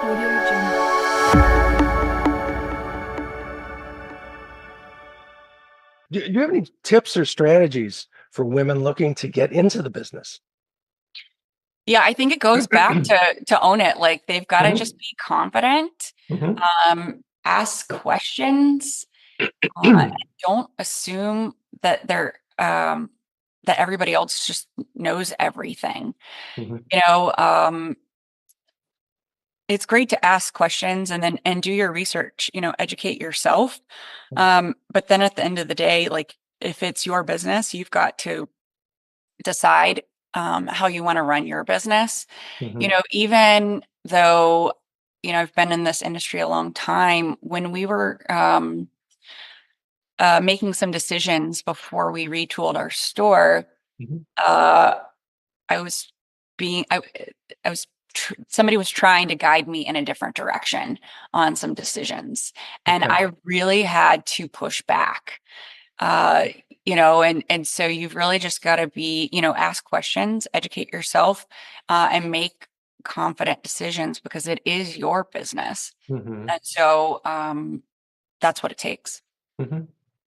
Audio Jungle. Do you have any tips or strategies for women looking to get into the business? Yeah, I think it goes back to own it. Like they've got to Mhm, just be confident, mhm. ask questions, don't assume that that everybody else just knows everything. Mhm, You know, it's great to ask questions and do your research, educate yourself. But then at the end of the day, like if it's your business, you've got to decide how you want to run your business. mhm, Even though, I've been in this industry a long time, when we were making some decisions before we retooled our store, mhm. uh, I was being, I was, somebody was trying to guide me in a different direction on some decisions. And Okay. I really had to push back. uh and so you've really just got to be, ask questions, educate yourself, and make confident decisions because it is your business. Mhm, And so that's what it takes. mhm.